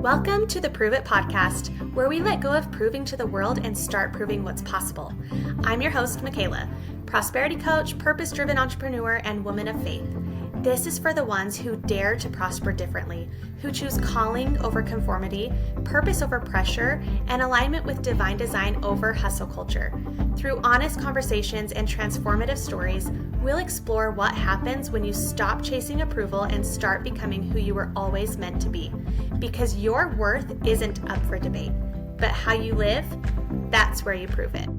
Welcome to the Prove It podcast, where we let go of proving to the world and start proving what's possible. I'm your host, Michaela, prosperity coach, purpose-driven entrepreneur, and woman of faith. This is for the ones who dare to prosper differently, who choose calling over conformity, purpose over pressure, and alignment with divine design over hustle culture. Through honest conversations and transformative stories, we'll explore what happens when you stop chasing approval and start becoming who you were always meant to be. Because your worth isn't up for debate, but how you live, that's where you prove it.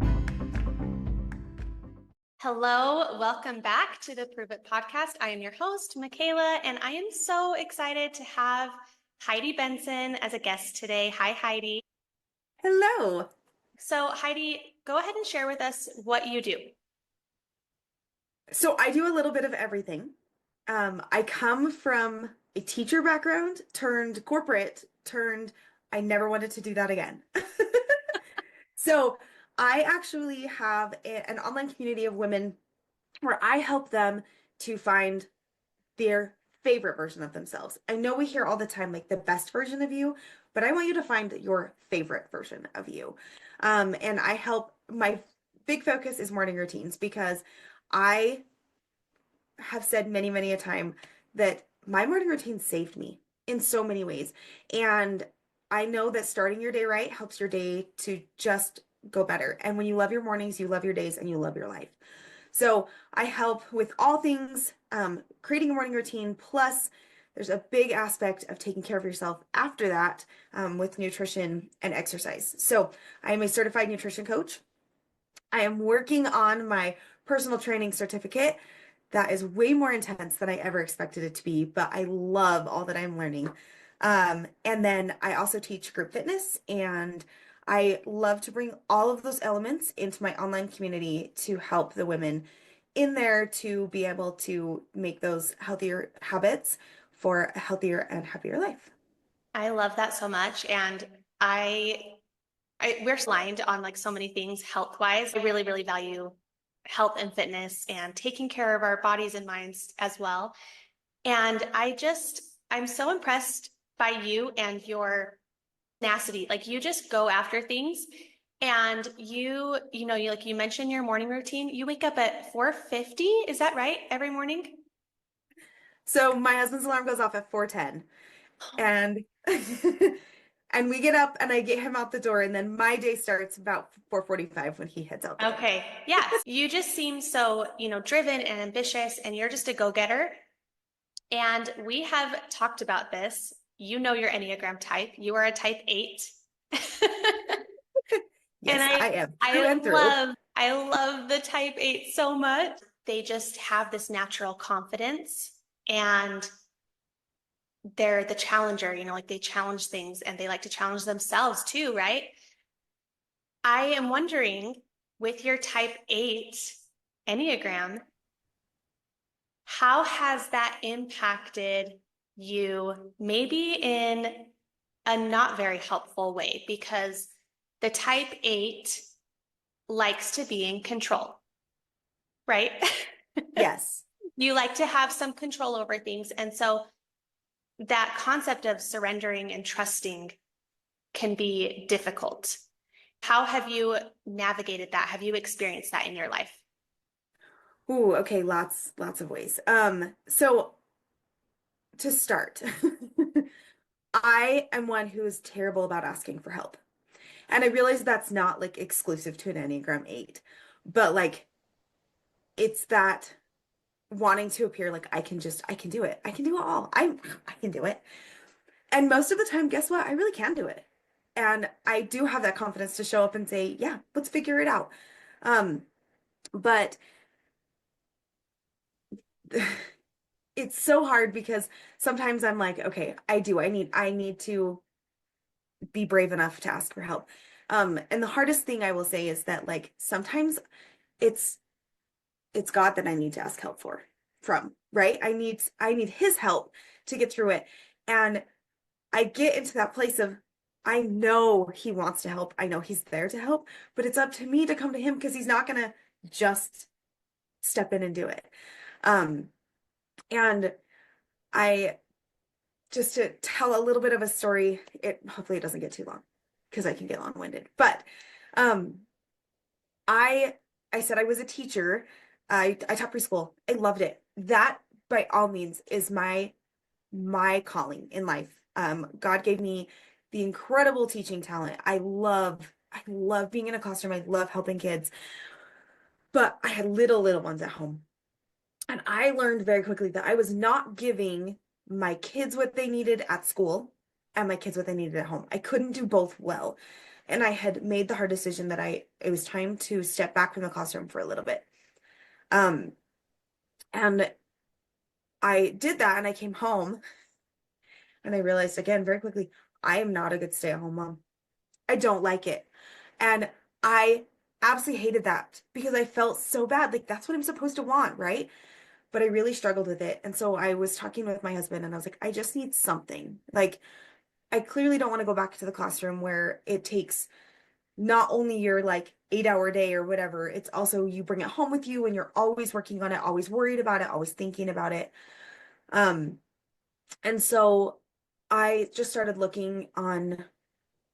Hello, welcome back to the Prove It podcast. I am your host, Michaela, and I am so excited to have Heidi Benson as a guest today. Hi, Heidi. Hello. So, Heidi, go ahead and share with us what you do. So I do a little bit of everything. I come from a teacher background, turned corporate, I never wanted to do that again. So I actually have an online community of women where I help them to find their favorite version of themselves. I know we hear all the time, like the best version of you, but I want you to find your favorite version of you. And my big focus is morning routines because I have said many, many a time that my morning routine saved me in so many ways. And I know that starting your day right helps your day to just go better. And when you love your mornings, you love your days and you love your life. So I help with all things creating a morning routine. Plus, there's a big aspect of taking care of yourself after that with nutrition and exercise. So I am a certified nutrition coach. I am working on my personal training certificate. That is way more intense than I ever expected it to be, but I love all that I'm learning. And then I also teach group fitness, and I love to bring all of those elements into my online community to help the women in there to be able to make those healthier habits for a healthier and happier life. I love that so much. And we're aligned on like so many things health-wise. I really, really value health and fitness and taking care of our bodies and minds as well. And I'm so impressed by you and your tenacity. Like you just go after things, and you mentioned your morning routine. You wake up at 4:50. Is that right? Every morning? So my husband's alarm goes off at 4:10, and and we get up and I get him out the door, and then my day starts about 4:45 when he heads out the door. Okay. Yes. You just seem so, driven and ambitious, and you're just a go-getter. And we have talked about this. You know your Enneagram type. You are a type 8. Yes, And I am through and through. I love the type 8 so much. They just have this natural confidence, and they're the challenger, like they challenge things, and they like to challenge themselves too, right? I am wondering, with your type 8 Enneagram, how has that impacted you, maybe in a not very helpful way? Because the type 8 likes to be in control, right? Yes. You like to have some control over things. And so that concept of surrendering and trusting can be difficult. How have you navigated that? Have you experienced that in your life? Ooh, okay, lots of ways. So to start, I am one who is terrible about asking for help. And I realize that's not like exclusive to an Enneagram 8, but like it's that wanting to appear like I can do it. I can do it all. I can do it. And most of the time, guess what? I really can do it. And I do have that confidence to show up and say, yeah, let's figure it out. But it's so hard because sometimes I'm like, okay, I need to be brave enough to ask for help. And the hardest thing I will say is that like sometimes it's God that I need to ask help from, right? I need his help to get through it. And I get into that place of I know he wants to help. I know he's there to help, but it's up to me to come to him because he's not gonna just step in and do it. And I just to tell a little bit of a story, hopefully it doesn't get too long because I can get long-winded. But um, I I said I was a teacher. I taught preschool. I loved it. That by all means is my calling in life. God gave me the incredible teaching talent. I love being in a classroom. I love helping kids. But I had little ones at home. And I learned very quickly that I was not giving my kids what they needed at school and my kids what they needed at home. I couldn't do both well. And I had made the hard decision that it was time to step back from the classroom for a little bit. Um, and I did that and I came home and I realized again very quickly, I am not a good stay-at-home mom. I don't like it. And I absolutely hated that because I felt so bad. Like that's what I'm supposed to want, right? But I really struggled with it. And so I was talking with my husband and I was like, I just need something. Like, I clearly don't want to go back to the classroom where it takes not only your like 8 hour day or whatever, it's also you bring it home with you and you're always working on it, always worried about it, always thinking about it. Um, and so I just started looking on,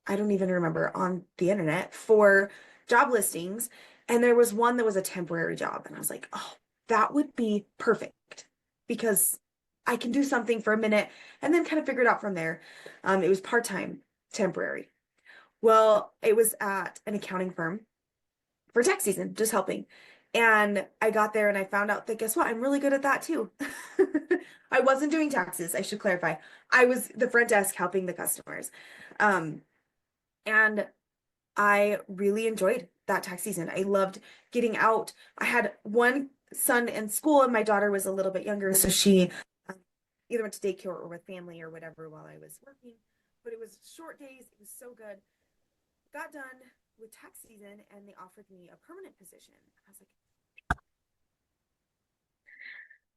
I don't even remember, on the internet for job listings. And there was one that was a temporary job. And I was like, oh, that would be perfect because I can do something for a minute and then kind of figure it out from there. It was part-time, temporary. Well, it was at an accounting firm for tax season, just helping. And I got there and I found out that guess what? I'm really good at that too. I wasn't doing taxes, I should clarify. I was the front desk helping the customers. Um, and I really enjoyed that tax season. I loved getting out. I had one son in school and my daughter was a little bit younger, so she um, either went to daycare or with family or whatever while I was working. But it was short days. It was so good. Got done with tax season and they offered me a permanent position. I was like,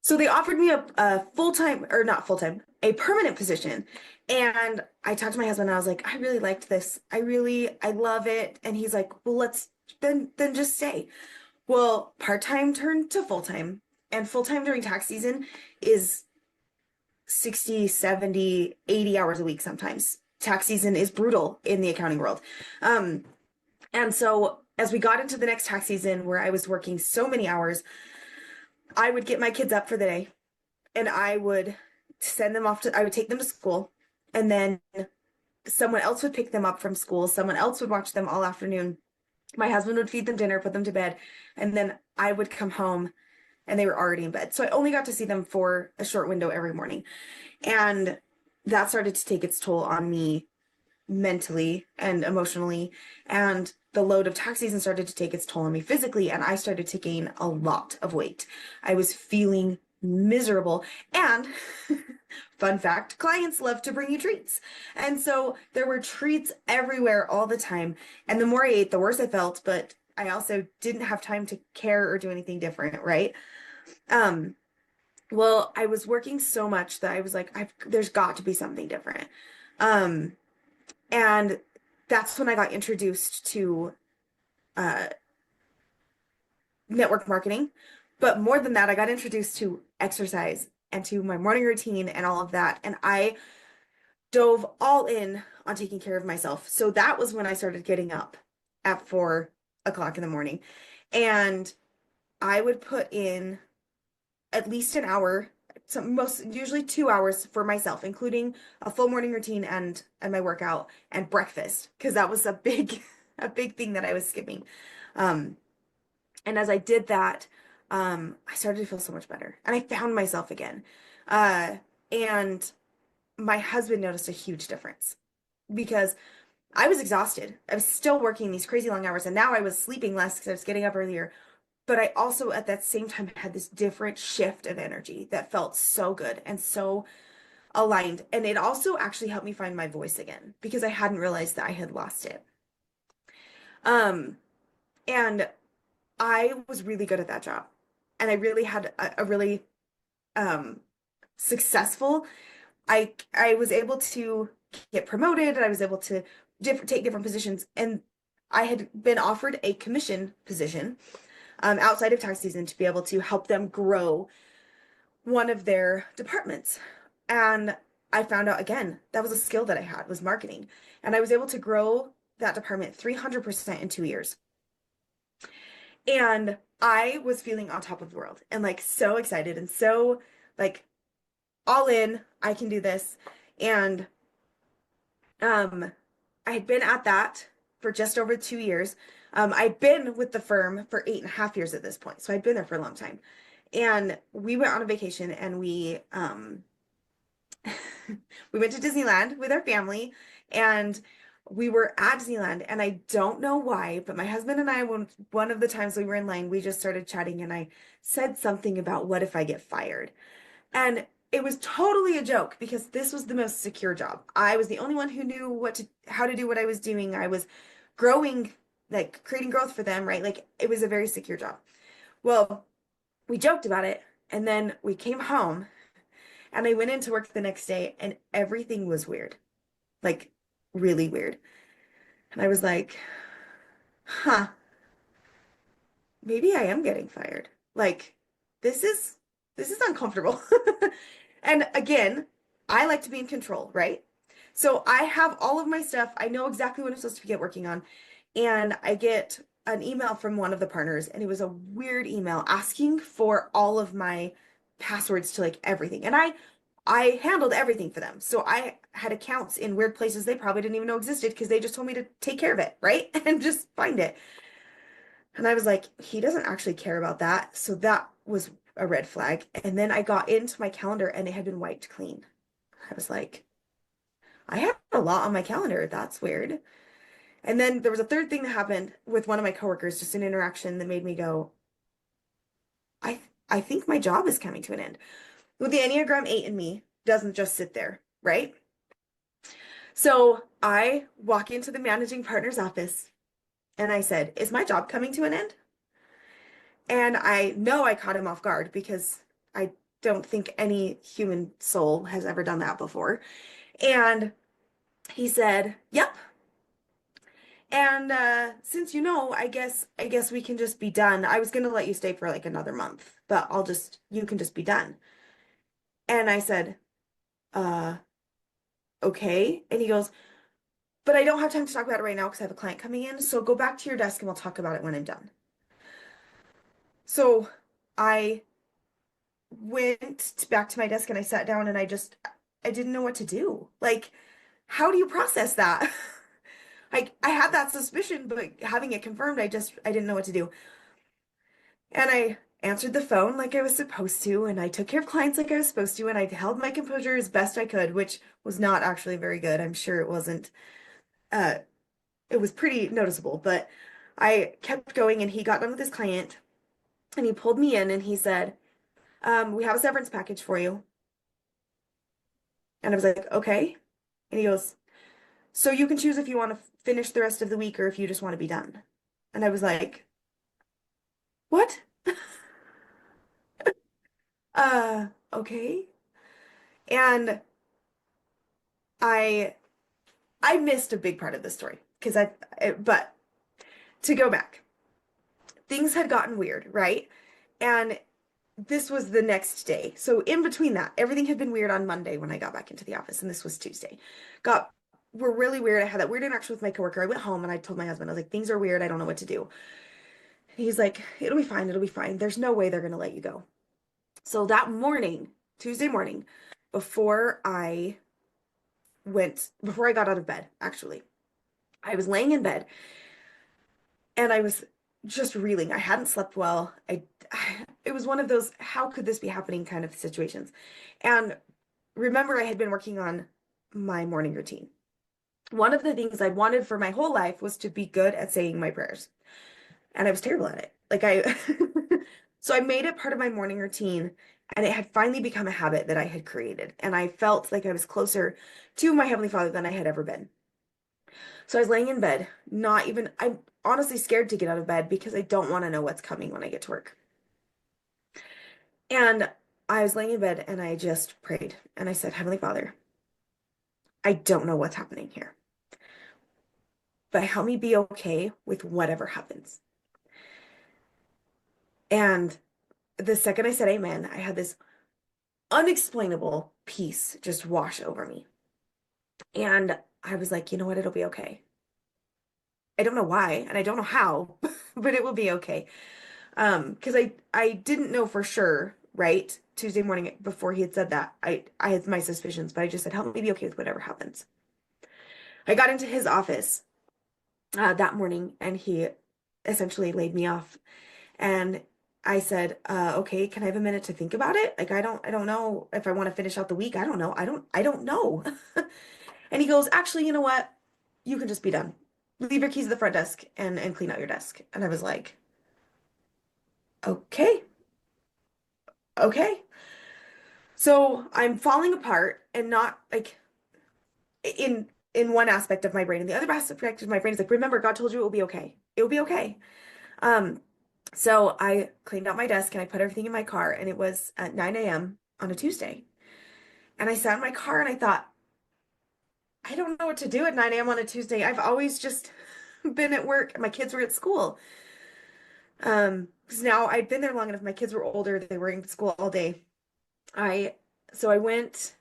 so they offered me a full-time, or not full-time, a permanent position. And I talked to my husband and I was like, I really liked this. I love it. And he's like, well, let's then just stay. Well, part-time turned to full-time and full-time during tax season is 60, 70, 80 hours a week sometimes. Tax season is brutal in the accounting world. And so as we got into the next tax season where I was working so many hours, I would get my kids up for the day and I would I would take them to school and then someone else would pick them up from school. Someone else would watch them all afternoon. My husband would feed them dinner, put them to bed, and then I would come home and they were already in bed. So I only got to see them for a short window every morning. And that started to take its toll on me mentally and emotionally. And the load of tax season started to take its toll on me physically. And I started to gain a lot of weight. I was feeling miserable. And fun fact, clients love to bring you treats. And so there were treats everywhere all the time. And the more I ate, the worse I felt. But I also didn't have time to care or do anything different, right? Um, well, I was working so much that I was like, there's got to be something different. Um, and that's when I got introduced to uh, network marketing. But more than that, I got introduced to exercise and to my morning routine and all of that. And I dove all in on taking care of myself. So that was when I started getting up at 4 o'clock in the morning. And I would put in at least an hour, usually 2 hours for myself, including a full morning routine and my workout and breakfast, because that was a big a big thing that I was skipping. Um, and as I did that, I started to feel so much better, and I found myself again. And my husband noticed a huge difference because I was exhausted. I was still working these crazy long hours, and now I was sleeping less because I was getting up earlier. But I also at that same time had this different shift of energy that felt so good and so aligned. And it also actually helped me find my voice again because I hadn't realized that I had lost it. Um, and I was really good at that job. And I really had a really um successful. I was able to get promoted and I was able to take different positions. And I had been offered a commission position outside of tax season to be able to help them grow one of their departments. And I found out again, that was a skill that I had, was marketing. And I was able to grow that department 300% in 2 years. And I was feeling on top of the world and like so excited and so like all in, I can do this. And um I had been at that for just over 2 years. I'd been with the firm for 8.5 years at this point. So I'd been there for a long time. And we went on a vacation and we went to Disneyland with our family and we were at Disneyland and I don't know why, but my husband and I, when one of the times we were in line, we just started chatting and I said something about what if I get fired? And it was totally a joke because this was the most secure job. I was the only one who knew how to do what I was doing. I was growing, like creating growth for them, right? Like it was a very secure job. Well, we joked about it and then we came home and I went into work the next day and everything was weird, like really weird. And I was like, huh, maybe I am getting fired. Like this is this is uncomfortable. And again, I like to be in control, right? So I have all of my stuff. I know exactly what I'm supposed to get working on. And I get an email from one of the partners, and it was a weird email asking for all of my passwords to like everything. And I handled everything for them. So I had accounts in weird places they probably didn't even know existed because they just told me to take care of it, right? And just find it. And I was like, he doesn't actually care about that. So that was a red flag. And then I got into my calendar and it had been wiped clean. I was like, I have a lot on my calendar. That's weird. And then there was a third thing that happened with one of my coworkers, just an interaction that made me go, I think my job is coming to an end. Well, the Enneagram 8 in me doesn't just sit there, right? So I walk into the managing partner's office and I said, is my job coming to an end? And I know I caught him off guard because I don't think any human soul has ever done that before. And he said, "Yep." And since you know, I guess we can just be done. I was gonna let you stay for like another month, but you can just be done. And I said, uh, okay. And he goes, but I don't have time to talk about it right now because I have a client coming in. So go back to your desk and we'll talk about it when I'm done. So I went back to my desk and I sat down and I didn't know what to do. Like, how do you process that? I had that suspicion, but having it confirmed, I didn't know what to do. And I answered the phone like I was supposed to, and I took care of clients like I was supposed to, and I held my composure as best I could, which was not actually very good. I'm sure it wasn't, uh, it was pretty noticeable, but I kept going and he got done with his client and he pulled me in and he said, we have a severance package for you. And I was like, okay. And he goes, so you can choose if you want to finish the rest of the week or if you just want to be done. And I was like, what? Okay. And I I missed a big part of the story because but to go back, things had gotten weird, right? And this was the next day. So in between that, everything had been weird on Monday when I got back into the office, and this was Tuesday. Got were really weird. I had that weird interaction with my coworker. I went home and I told my husband, I was like, things are weird. I don't know what to do. He's like, it'll be fine. It'll be fine. There's no way they're gonna let you go. So that morning, Tuesday morning, before I before I got out of bed, actually, I was laying in bed and I was just reeling. I hadn't slept well. It was one of those, how could this be happening kind of situations. And remember, I had been working on my morning routine. One of the things I'd wanted for my whole life was to be good at saying my prayers. And I was terrible at it. So I made it part of my morning routine and it had finally become a habit that I had created. And I felt like I was closer to my Heavenly Father than I had ever been. So I was laying in bed, I'm honestly scared to get out of bed because I don't want to know what's coming when I get to work. And I was laying in bed and I just prayed and I said, Heavenly Father, I don't know what's happening here, but help me be okay with whatever happens. And the second I said amen, I had this unexplainable peace just wash over me. And I was like, you know what? It'll be okay. I don't know why, and I don't know how, but it will be okay. Because I didn't know for sure, right? Tuesday morning before he had said that, I had my suspicions, but I just said, help me be okay with whatever happens. I got into his office that morning, and he essentially laid me off. And I said, okay, can I have a minute to think about it? Like, I don't know if I want to finish out the week. I don't know. I don't know. And he goes, actually, you know what? You can just be done. Leave your keys at the front desk and clean out your desk. And I was like, okay, okay. So I'm falling apart and not like in one aspect of my brain. And the other aspect of my brain is like, remember, God told you it will be okay. It will be okay. Um, so I cleaned out my desk and I put everything in my car, and it was at 9 a.m. on a Tuesday. And I sat in my car and I thought, I don't know what to do at 9 a.m. on a Tuesday. I've always just been at work. My kids were at school. Because now I'd been there long enough. My kids were older. They were in school all day. I so I went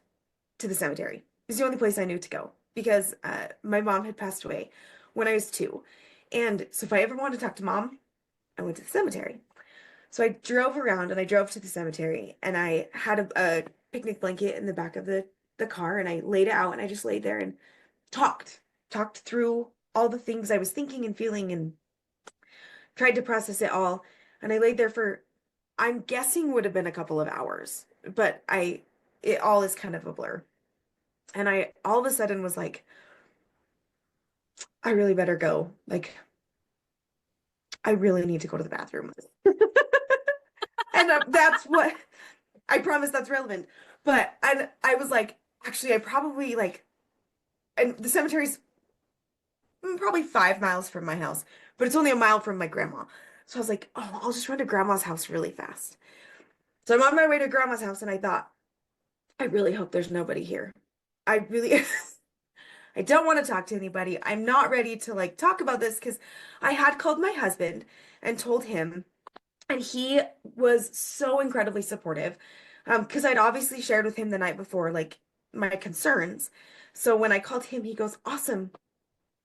to the cemetery. It was the only place I knew to go because my mom had passed away when I was 2. And so if I ever wanted to talk to mom, I went to the cemetery. So I drove around and I drove to the cemetery, and I had a picnic blanket in the back of the car, and I laid it out and I just laid there and talked through all the things I was thinking and feeling and tried to process it all. And I laid there for, I'm guessing would have been a couple of hours, but it all is kind of a blur. And I all of a sudden was like, I really better go. Like, I really need to go to the bathroom. And that's what I promise that's relevant. But I was like, actually, I probably like, and the cemetery's probably 5 miles from my house, but it's only a mile from my grandma. So I was like, oh, I'll just run to grandma's house really fast. So I'm on my way to grandma's house, and I thought, I really hope there's nobody here. I really, I don't want to talk to anybody. I'm not ready to like talk about this because I had called my husband and told him, and he was so incredibly supportive. Because I'd obviously shared with him the night before, like my concerns. So when I called him, he goes, awesome.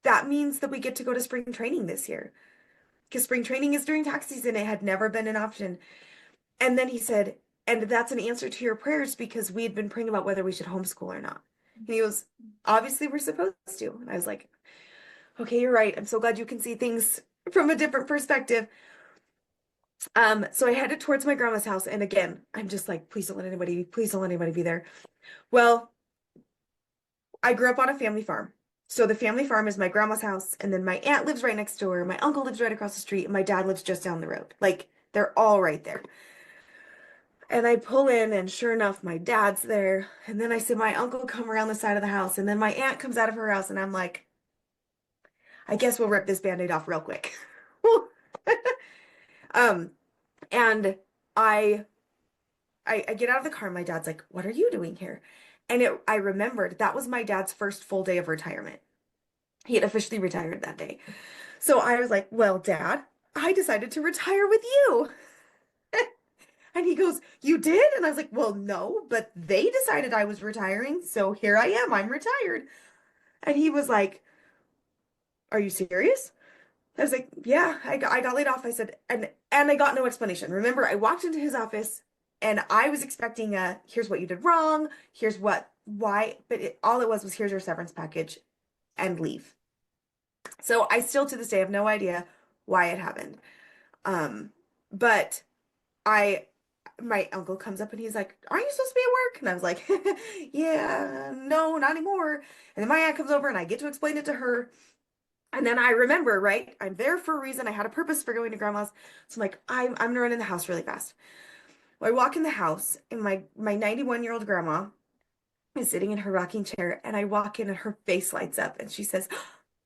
That means that we get to go to spring training this year. Because spring training is during tax season. It had never been an option. And then he said, and that's an answer to your prayers because we had been praying about whether we should homeschool or not. And he goes, obviously we're supposed to. And I was like, okay, you're right. I'm so glad you can see things from a different perspective. So I headed towards my grandma's house. And again, I'm just like, please don't let anybody be there. Well, I grew up on a family farm. So the family farm is my grandma's house. And then my aunt lives right next door. My uncle lives right across the street. And my dad lives just down the road. Like they're all right there. And I pull in, and sure enough, my dad's there. And then I see my uncle come around the side of the house. And then my aunt comes out of her house. And I'm like, I guess we'll rip this band-aid off real quick. Um, and I, I get out of the car. And my dad's like, what are you doing here? And I remembered that was my dad's first full day of retirement. He had officially retired that day. So I was like, well, Dad, I decided to retire with you. And he goes, you did? And I was like, well, no, but they decided I was retiring. So here I am. I'm retired. And he was like, are you serious? I was like, yeah, I got laid off. I said, and I got no explanation. Remember, I walked into his office and I was expecting here's what you did wrong. Here's why. But all it was here's your severance package and leave. So I still to this day have no idea why it happened. But I my uncle comes up and he's like, aren't you supposed to be at work? And I was like, yeah, no, not anymore. And then my aunt comes over and I get to explain it to her. And then I remember, right? I'm there for a reason. I had a purpose for going to grandma's. So I'm like, I'm gonna run in the house really fast. Well, I walk in the house and my 91-year-old grandma is sitting in her rocking chair, and I walk in and her face lights up and she says,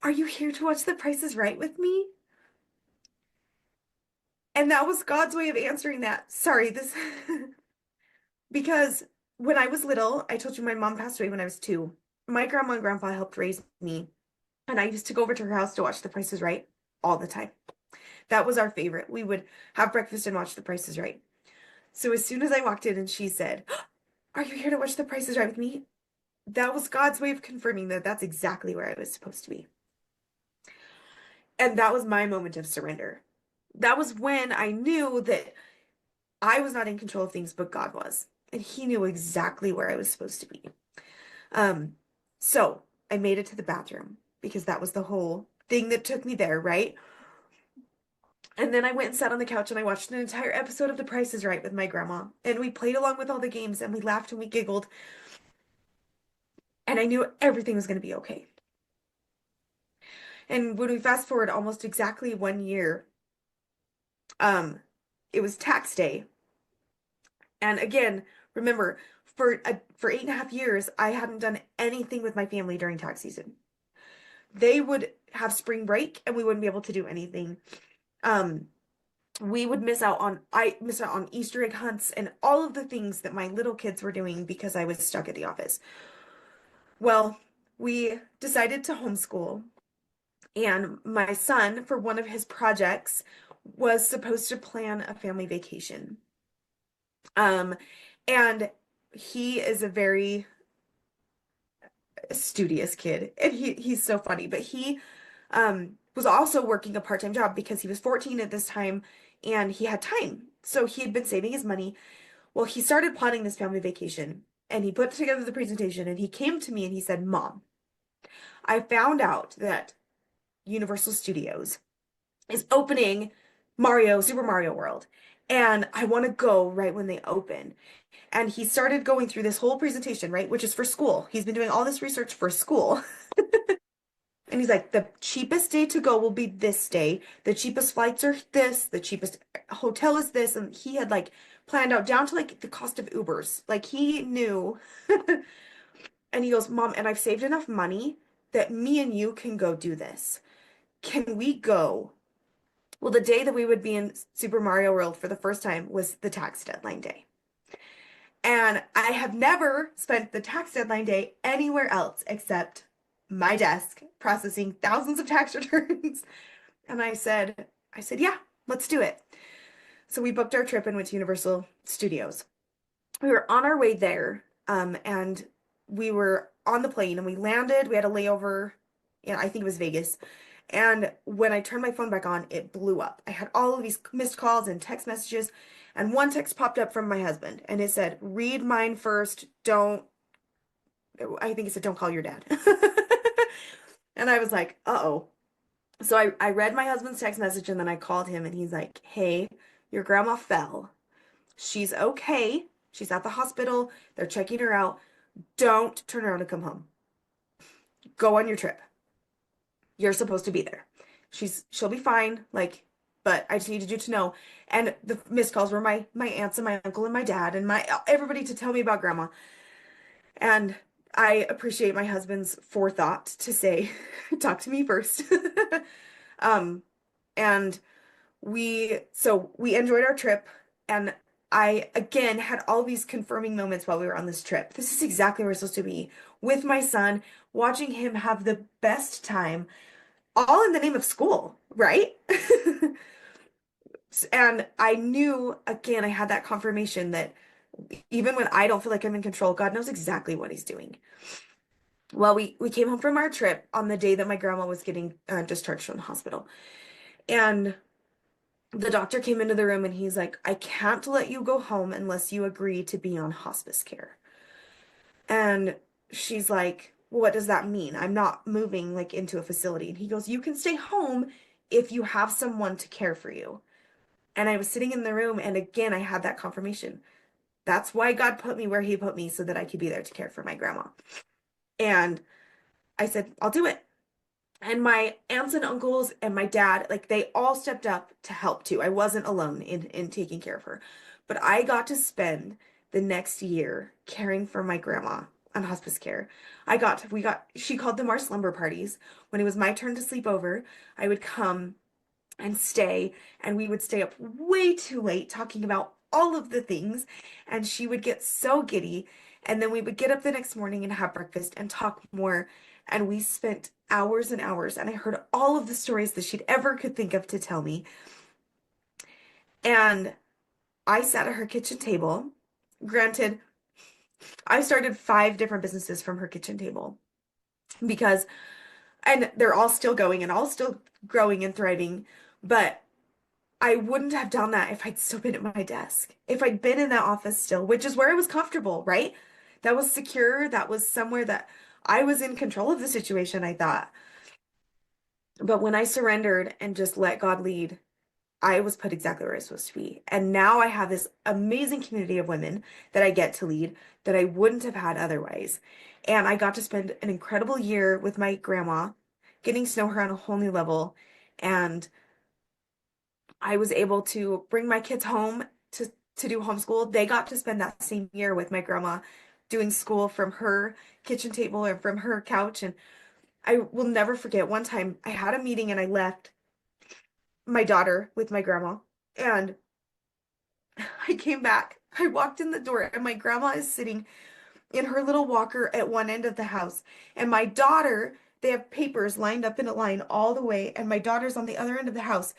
are you here to watch The Price is Right with me? And that was God's way of answering that. Sorry, this because when I was little, I told you my mom passed away when I was 2. My grandma and grandpa helped raise me, and I used to go over to her house to watch The Price is Right all the time. That was our favorite. We would have breakfast and watch The Price is Right. So as soon as I walked in and she said, Are you here to watch The Price is Right with me? That was God's way of confirming that that's exactly where I was supposed to be. And that was my moment of surrender. That was when I knew that I was not in control of things, but God was. And He knew exactly where I was supposed to be. Um, so I made it to the bathroom because that was the whole thing that took me there, right? And then I went and sat on the couch and I watched an entire episode of The Price is Right with my grandma. And we played along with all the games and we laughed and we giggled. And I knew everything was going to be okay. And when we fast forward almost exactly 1 year, um, it was tax day. And again, remember, for 8.5 years, I hadn't done anything with my family during tax season. They would have spring break and we wouldn't be able to do anything. Um, we would miss out on Easter egg hunts and all of the things that my little kids were doing because I was stuck at the office. Well, we decided to homeschool, and my son, for one of his projects, was supposed to plan a family vacation. Um, and he is a very studious kid, and he's so funny, but he was also working a part-time job because he was 14 at this time and he had time. So he had been saving his money. Well, he started plotting this family vacation and he put together the presentation and he came to me and he said, "Mom, I found out that Universal Studios is opening Super Mario World, and I want to go right when they open." And he started going through this whole presentation, right, which is for school. He's been doing all this research for school. And he's like, the cheapest day to go will be this day. The cheapest flights are this. The cheapest hotel is this. And he had like planned out down to like the cost of Ubers. Like he knew. And he goes, "Mom, and I've saved enough money that me and you can go do this. Can we go?" Well, the day that we would be in Super Mario World for the first time was the tax deadline day. And I have never spent the tax deadline day anywhere else except my desk processing thousands of tax returns. And I said, "Yeah, let's do it." So we booked our trip and went to Universal Studios. We were on our way there, and we were on the plane and we landed. We had a layover, yeah, I think it was Vegas. And when I turned my phone back on, it blew up. I had all of these missed calls and text messages, and one text popped up from my husband, and it said, "Read mine first. Don't," I think it said, "Don't call your dad." And I was like, uh-oh. So I read my husband's text message and then I called him and he's like, "Hey, your grandma fell. She's okay. She's at the hospital. They're checking her out. Don't turn around and come home. Go on your trip. You're supposed to be there. She'll be fine. Like, but I just needed you to know." And the missed calls were my aunts and my uncle and my dad and my everybody to tell me about grandma. And I appreciate my husband's forethought to say, "Talk to me first." Um, and we enjoyed our trip, and I again had all these confirming moments while we were on this trip. This is exactly where we're supposed to be with my son, watching him have the best time, all in the name of school, right? And I knew, again, I had that confirmation that even when I don't feel like I'm in control, God knows exactly what he's doing. Well, we came home from our trip on the day that my grandma was getting discharged from the hospital. And the doctor came into the room and he's like, "I can't let you go home unless you agree to be on hospice care." And she's like, "What does that mean? I'm not moving like into a facility." And he goes, "You can stay home if you have someone to care for you." And I was sitting in the room and again I had that confirmation. That's why God put me where he put me, so that I could be there to care for my grandma. And I said, "I'll do it." And my aunts and uncles and my dad, like they all stepped up to help too. I wasn't alone in taking care of her. But I got to spend the next year caring for my grandma on hospice care. She called them our slumber parties. When it was my turn to sleep over, I would come and stay, and we would stay up way too late talking about all of the things, and she would get so giddy, and then we would get up the next morning and have breakfast and talk more, and we spent hours and hours, and I heard all of the stories that she'd ever could think of to tell me. And I sat at her kitchen table. Granted, I started 5 different businesses from her kitchen table because, and they're all still going and all still growing and thriving, but I wouldn't have done that if I'd still been at my desk. If I'd been in that office still, which is where I was comfortable, right? That was secure. That was somewhere that I was in control of the situation, I thought. But when I surrendered and just let God lead, I was put exactly where I was supposed to be. And now I have this amazing community of women that I get to lead that I wouldn't have had otherwise. And I got to spend an incredible year with my grandma, getting to know her on a whole new level. And I was able to bring my kids home to do homeschool. They got to spend that same year with my grandma doing school from her kitchen table or from her couch. And I will never forget one time I had a meeting and I left my daughter with my grandma. And I came back. I walked in the door and my grandma is sitting in her little walker at one end of the house. And my daughter, they have papers lined up in a line all the way. And my daughter's on the other end of the house.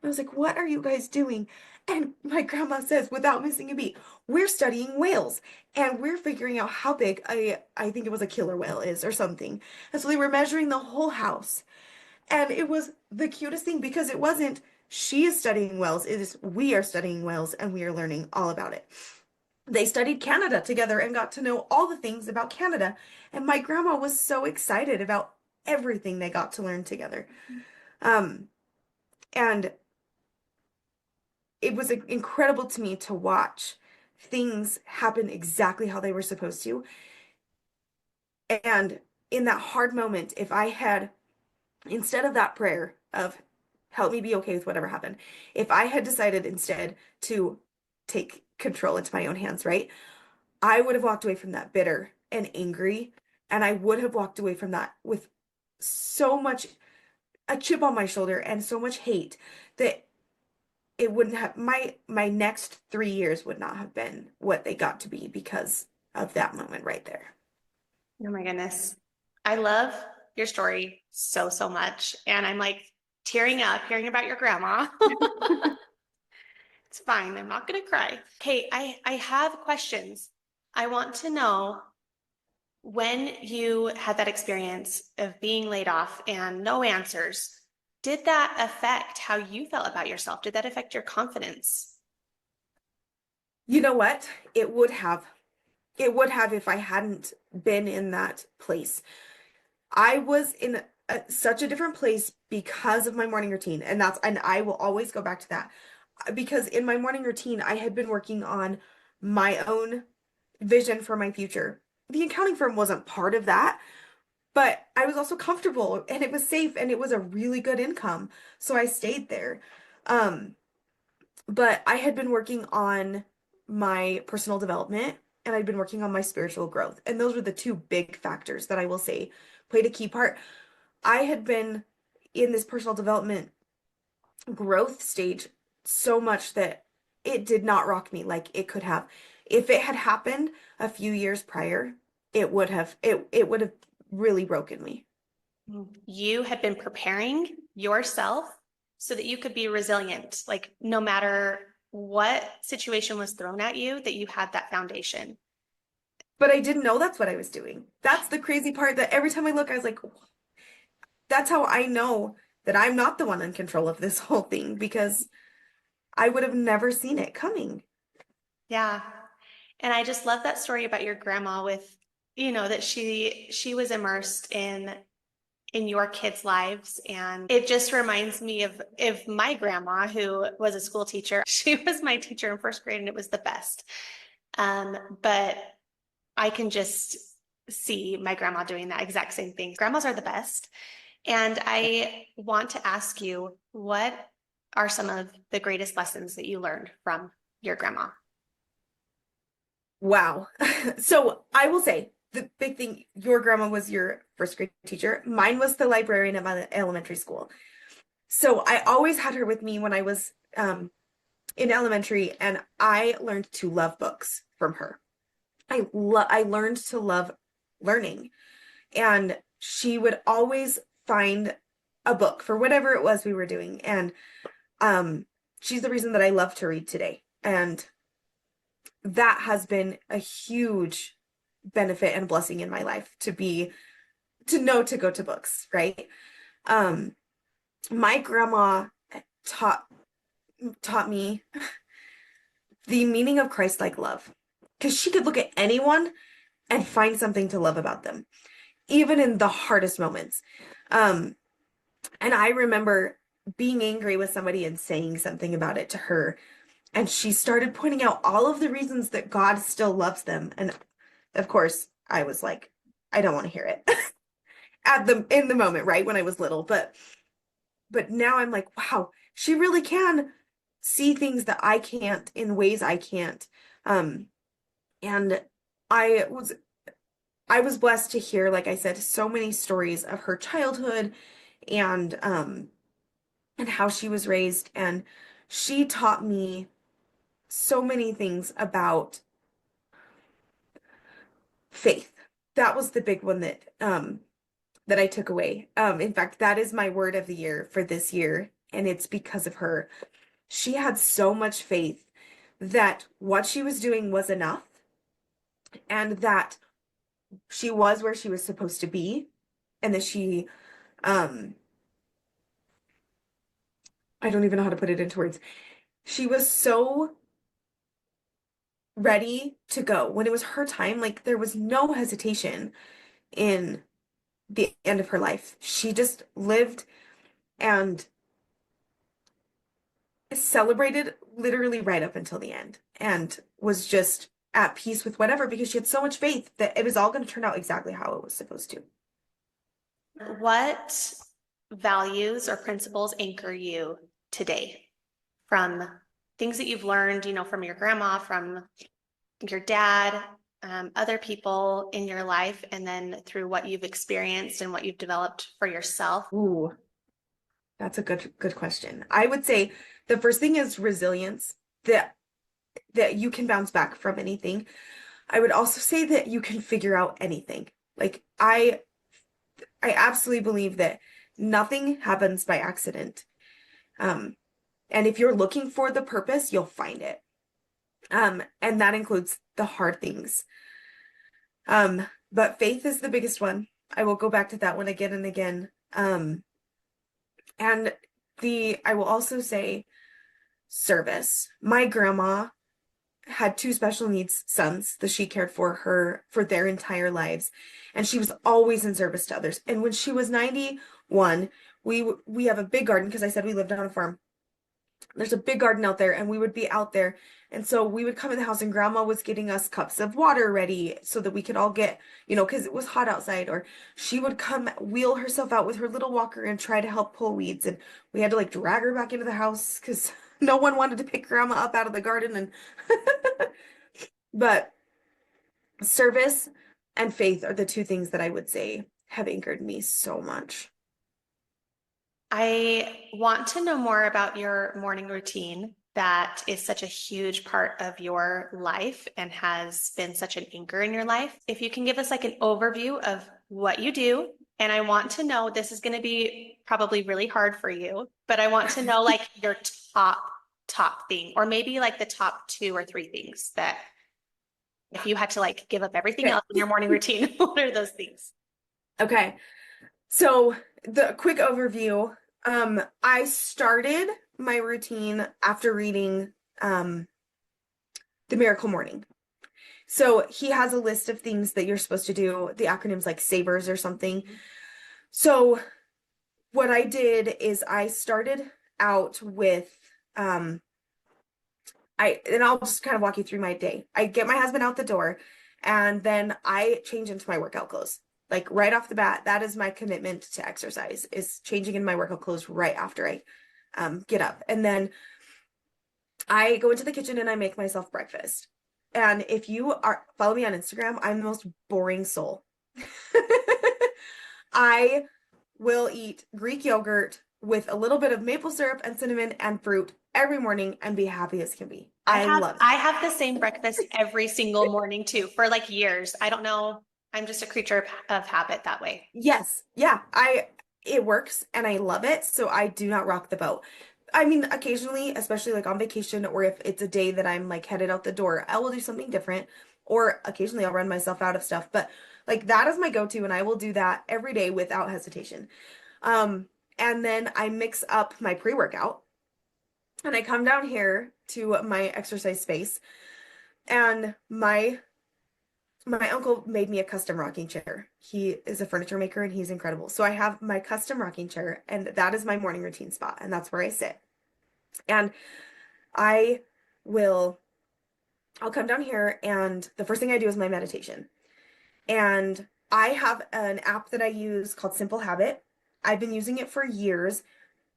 I was like, what are you guys doing? And my grandma says, without missing a beat, we're studying whales and we're figuring out how big I think it was a killer whale is or something. And so they were measuring the whole house. And it was the cutest thing because it wasn't she is studying whales, it is we are studying whales and we are learning all about it. They studied Canada together and got to know all the things about Canada. And my grandma was so excited about everything they got to learn together. Um, and it was incredible to me to watch things happen exactly how they were supposed to. And in that hard moment, if I had, instead of that prayer of help me be okay with whatever happened, if I had decided instead to take control into my own hands, right? I would have walked away from that bitter and angry, and I would have walked away from that with so much a chip on my shoulder and so much hate that it wouldn't have my next 3 years would not have been what they got to be because of that moment right there. Oh my goodness. I love your story so, so much. And I'm like tearing up hearing about your grandma. It's fine. I'm not going to cry. Okay, I have questions. I want to know when you had that experience of being laid off and no answers, did that affect how you felt about yourself? Did that affect your confidence? You know what? It would have. It would have if I hadn't been in that place. I was in such a different place because of my morning routine, and I will always go back to that because in my morning routine, I had been working on my own vision for my future. The accounting firm wasn't part of that, but I was also comfortable and it was safe and it was a really good income. So I stayed there. Um, but I had been working on my personal development and I'd been working on my spiritual growth. And those were the two big factors that I will say played a key part. I had been in this personal development growth stage so much that it did not rock me like it could have. If it had happened a few years prior, it would have really broken me. You had been preparing yourself so that you could be resilient, like no matter what situation was thrown at you, that you had that foundation. But I didn't know that's what I was doing. That's the crazy part that every time I look, I was like, that's how I know that I'm not the one in control of this whole thing because I would have never seen it coming. Yeah. And I just love that story about your grandma with, that she was immersed in your kids' lives. And it just reminds me of my grandma who was a school teacher. She was my teacher in first grade and it was the best. But I can just see my grandma doing that exact same thing. Grandmas are the best. And I want to ask you, what are some of the greatest lessons that you learned from your grandma? Wow. So I will say the big thing, your grandma was your first grade teacher. Mine was the librarian at my elementary school. So I always had her with me when I was in elementary, and I learned to love books from her. I learned to love learning, and she would always find a book for whatever it was we were doing. And um, she's the reason that I love to read today. And that has been a huge benefit and blessing in my life to know to go to books, right? Um, my grandma taught taught me the meaning of Christ-like love because she could look at anyone and find something to love about them, even in the hardest moments. Um, and I remember being angry with somebody and saying something about it to her, and she started pointing out all of the reasons that God still loves them. And of course, I was like, I don't want to hear it in the moment, right? When I was little, but now I'm like, wow, she really can see things that I can't in ways I can't. Um, and I was I was blessed to hear, like I said, so many stories of her childhood and how she was raised. And she taught me so many things about faith. That was the big one that I took away. In fact, that is my word of the year for this year, and it's because of her. She had so much faith that what she was doing was enough and that she was where she was supposed to be and that she um I don't even know how to put it into words. She was so ready to go. When it was her time, like there was no hesitation in the end of her life. She just lived and celebrated literally right up until the end and was just at peace with whatever because she had so much faith that it was all going to turn out exactly how it was supposed to. What values or principles anchor you today from things that you've learned, from your grandma, from your dad, other people in your life, and then through what you've experienced and what you've developed for yourself? Ooh, that's a good question. I would say the first thing is resilience, that you can bounce back from anything. I would also say that you can figure out anything. Like I absolutely believe that nothing happens by accident. Um, and if you're looking for the purpose, you'll find it. And that includes the hard things. But faith is the biggest one. I will go back to that one again and again. And I will also say service. My grandma had two special needs sons that she cared for her for their entire lives, and she was always in service to others. And when she was 91, we have a big garden because I said we lived on a farm. There's a big garden out there, and we would be out there. And so we would come in the house, and grandma was getting us cups of water ready so that we could all get, because it was hot outside. Or she would come wheel herself out with her little walker and try to help pull weeds. And we had to like drag her back into the house because no one wanted to pick grandma up out of the garden. And but service and faith are the two things that I would say have anchored me so much. I want to know more about your morning routine that is such a huge part of your life and has been such an anchor in your life. If you can give us like an overview of what you do, and I want to know, this is going to be probably really hard for you, but I want to know like your top thing, or maybe like the top 2 or 3 things that if you had to like give up everything Okay. else in your morning routine, what are those things? Okay. So the quick overview, I started my routine after reading The Miracle Morning. So he has a list of things that you're supposed to do. The acronym's like SAVERS or something. So what I did is I started out with and I'll just kind of walk you through my day. I get my husband out the door and then I change into my workout clothes. Like right off the bat, that is my commitment to exercise, is changing in my workout clothes right after I get up. And then I go into the kitchen and I make myself breakfast. And if you follow me on Instagram, I'm the most boring soul. I will eat Greek yogurt with a little bit of maple syrup and cinnamon and fruit every morning and be happy as can be. I love it. I have the same breakfast every single morning too, for like years. I don't know. I'm just a creature of habit that way. Yes. Yeah. It works and I love it. So I do not rock the boat. I mean, occasionally, especially like on vacation or if it's a day that I'm like headed out the door, I will do something different. or occasionally I'll run myself out of stuff, but like that is my go-to and I will do that every day without hesitation. Um, and then I mix up my pre-workout and I come down here to my exercise space and my uncle made me a custom rocking chair. He is a furniture maker and he's incredible. So I have my custom rocking chair and that is my morning routine spot and that's where I sit. And I will I'll come down here and the first thing I do is my meditation. And I have an app that I use called Simple Habit. I've been using it for years.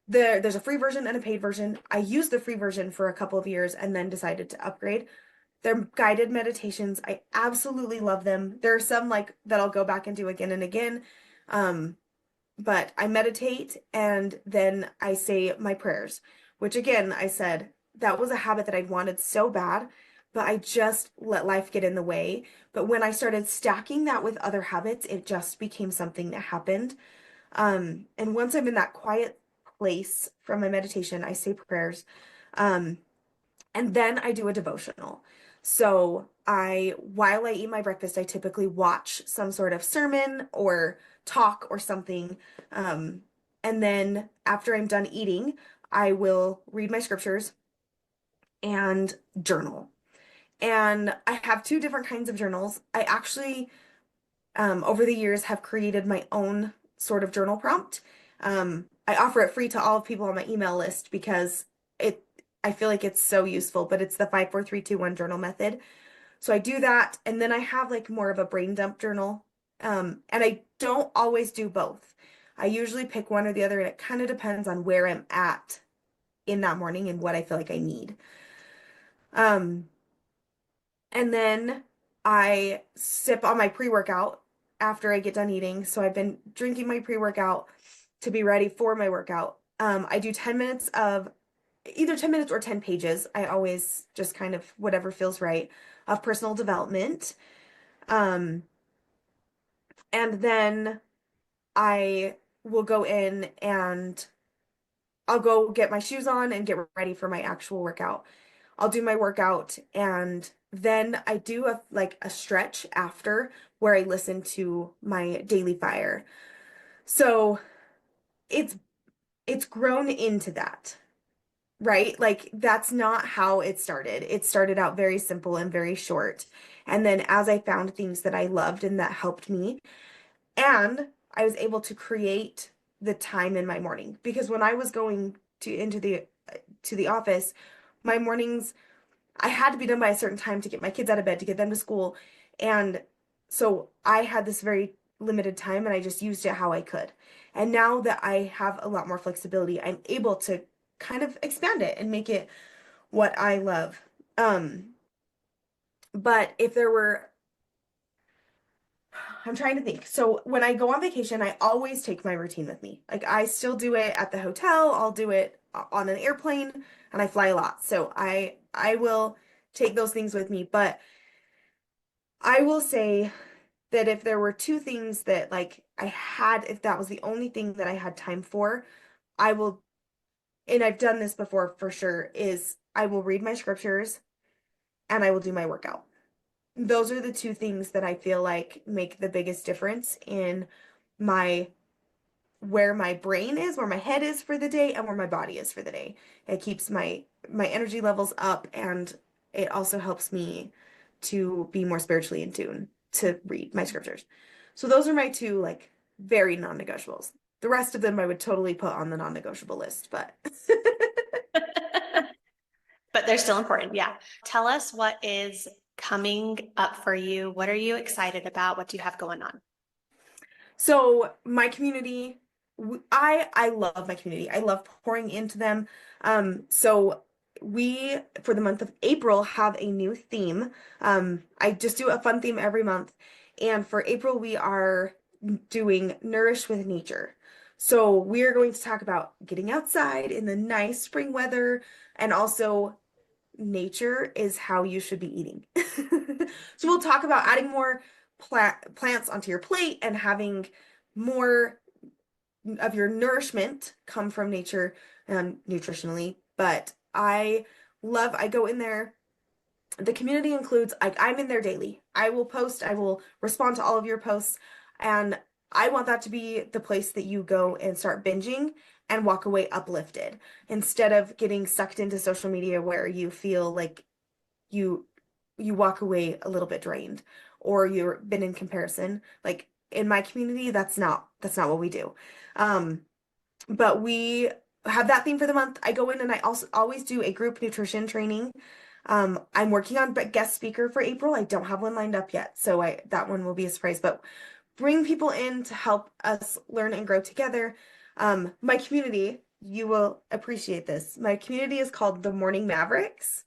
There's a free version and a paid version. I used the free version for a couple of years and then decided to upgrade. They're guided meditations. I absolutely love them. There are some like that I'll go back and do again and again. Um, but I meditate and then I say my prayers, which again, I said that was a habit that I'd wanted so bad, but I just let life get in the way. But when I started stacking that with other habits, it just became something that happened. And once I'm in that quiet place from my meditation, I say prayers. Um, and then I do a devotional. So while I eat my breakfast, I typically watch some sort of sermon or talk or something. Um, and then after I'm done eating, I will read my scriptures and journal. And I have two different kinds of journals. I actually, over the years, have created my own sort of journal prompt. I offer it free to all of people on my email list because it I feel like it's so useful, but it's the 5 4 3 2 1 journal method. So I do that, and then I have like more of a brain dump journal. And I don't always do both. I usually pick one or the other, and it kind of depends on where I'm at in that morning and what I feel like I need. Um, and then I sip on my pre-workout after I get done eating. So I've been drinking my pre-workout to be ready for my workout. I do 10 minutes of either 10 minutes or 10 pages. I always just kind of whatever feels right of personal development. Um, and then I will go in and I'll go get my shoes on and get ready for my actual workout. I'll do my workout and then I do a stretch after where I listen to my daily fire. So it's it's grown into that, right? Like that's not how it started. It started out very simple and very short. And then as I found things that I loved and that helped me, and I was able to create the time in my morning because when I was going to the office, my mornings I had to be done by a certain time to get my kids out of bed, to get them to school. And so I had this very limited time and I just used it how I could. And now that I have a lot more flexibility, I'm able to kind of expand it and make it what I love. Um, but if there were, I'm trying to think. So when I go on vacation, I always take my routine with me. Like I still do it at the hotel, I'll do it on an airplane, and I fly a lot. So I will take those things with me, but I will say that if there were two things that like if that was the only thing that I had time for, I will, and I've done this before for sure, is I will read my scriptures and I will do my workout. Those are the two things that I feel like make the biggest difference in my where my brain is, where my head is for the day, and where my body is for the day. It keeps my energy levels up, and it also helps me to be more spiritually in tune to read my scriptures. So those are my two like very non-negotiables. The rest of them I would totally put on the non-negotiable list, but But they're still important. Yeah. Tell us what is coming up for you. What are you excited about? What do you have going on? so my community, I love my community. I love pouring into them. So we for the month of April have a new theme. I just do a fun theme every month, and for April we are doing Nourish with Nature. So we are going to talk about getting outside in the nice spring weather, and also nature is how you should be eating. So we'll talk about adding more plants onto your plate and having more of your nourishment come from nature nutritionally. But I go in there The community includes, like, I'm in there daily. I will post, I will respond to all of your posts, and I want that to be the place that you go and start binging and walk away uplifted instead of getting sucked into social media where you feel like you you walk away a little bit drained or you're been in comparison. Like in my community, that's not what we do. Um, but we have that theme for the month. I go in and I also always do a group nutrition training. I'm working on guest speaker for April. I don't have one lined up yet, so I that one will be a surprise. But bring people in to help us learn and grow together. My community, you will appreciate this. My community is called the Morning Mavericks,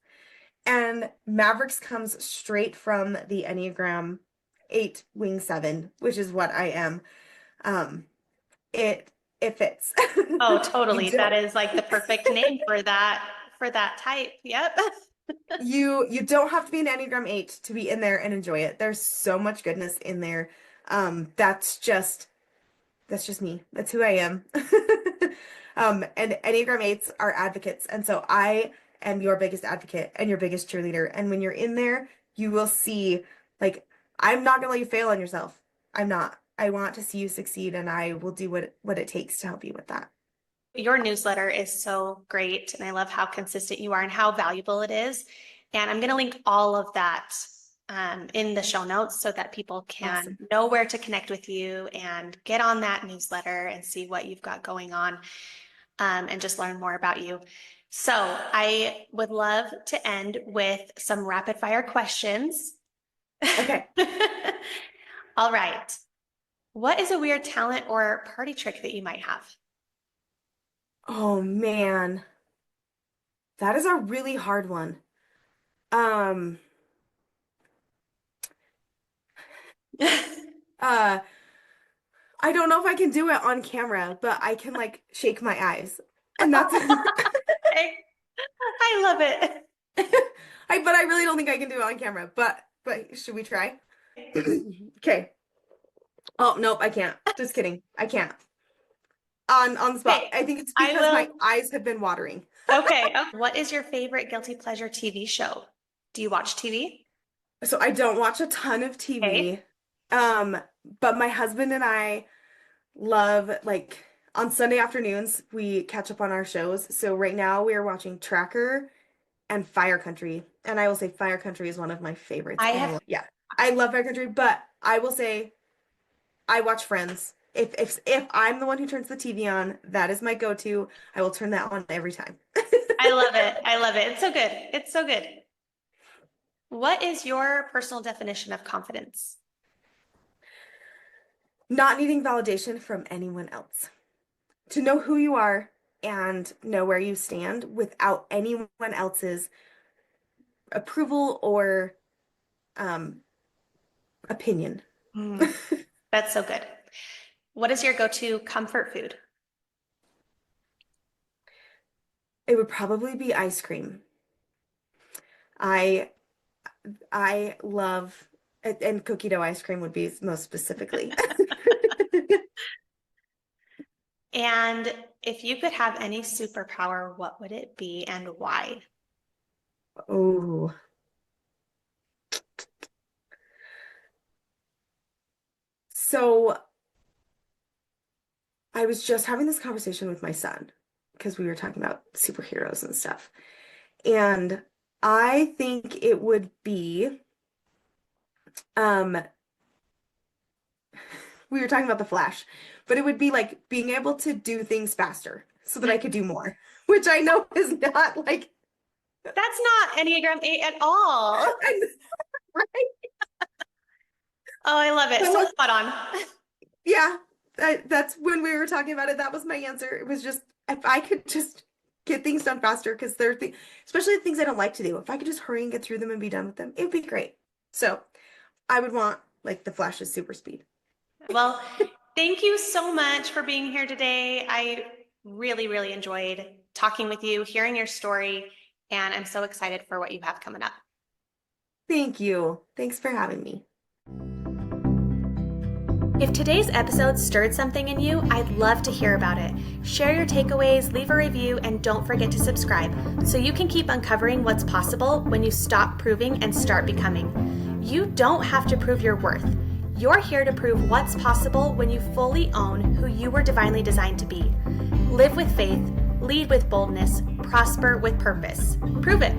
and Mavericks comes straight from the Enneagram 8 Wing 7, which is what I am. Um, it it fits. Oh, You totally. That don't is like the perfect name for that type. Yep. you don't have to be an Enneagram 8 to be in there and enjoy it. There's so much goodness in there. That's just me. That's who I am. And Enneagram 8s are advocates. And so I am your biggest advocate and your biggest cheerleader. And when you're in there, you will see, like, I'm not gonna let you fail on yourself. I'm not. I want to see you succeed, and I will do what it takes to help you with that. Your newsletter is so great, and I love how consistent you are and how valuable it is. And I'm going to link all of that in the show notes so that people can Awesome. know where to connect with you and get on that newsletter and see what you've got going on, and just learn more about you. So I would love to end with some rapid fire questions. Okay. All right. What is a weird talent or party trick that you might have? Oh man, that is a really hard one. Um, uh, I don't know if I can do it on camera, but I can like shake my eyes. And that's I love it. but I really don't think I can do it on camera. But should we try? Okay. Oh, nope, I can't. Just kidding. I can't. On the spot. Okay, I think it's I because my will. eyes have been watering. Okay. What is your favorite guilty pleasure TV show? Do you watch TV? So I don't watch a ton of Okay. TV. Um, but my husband and I love, like, on Sunday afternoons we catch up on our shows. So right now we are watching Tracker and Fire Country. And I will say Fire Country is one of my favorites I in the have, world. Yeah. I love Fire Country, but I will say I watch Friends. If I'm the one who turns the TV on, that is my go-to. I will turn that on every time. I love it. I love it. It's so good. It's so good. What is your personal definition of confidence? Not needing validation from anyone else. To know who you are and know where you stand without anyone else's approval or um, opinion. Mm, that's so good. What is your go-to comfort food? It would probably be ice cream. I I love and cookie dough ice cream would be most specifically. And if you could have any superpower, what would it be and why? Oh, so I was just having this conversation with my son because we were talking about superheroes and stuff. And I think it would be um we were talking about the Flash, but it would be like being able to do things faster so that I could do more, which I know is not like That's not Enneagram 8 at all. right. Oh, I love it. That So was, spot on. yeah, that's when we were talking about it. That was my answer. It was just if I could just get things done faster because they're especially the things I don't like to do. If I could just hurry and get through them and be done with them, it would be great. So I would want like the Flash's super speed. Well, thank you so much for being here today. I really, really enjoyed talking with you, hearing your story, and I'm so excited for what you have coming up. Thank you. Thanks for having me. If today's episode stirred something in you, I'd love to hear about it. Share your takeaways, leave a review, and don't forget to subscribe so you can keep uncovering what's possible when you stop proving and start becoming. You don't have to prove your worth. You're here to prove what's possible when you fully own who you were divinely designed to be. Live with faith, lead with boldness, prosper with purpose. Prove it.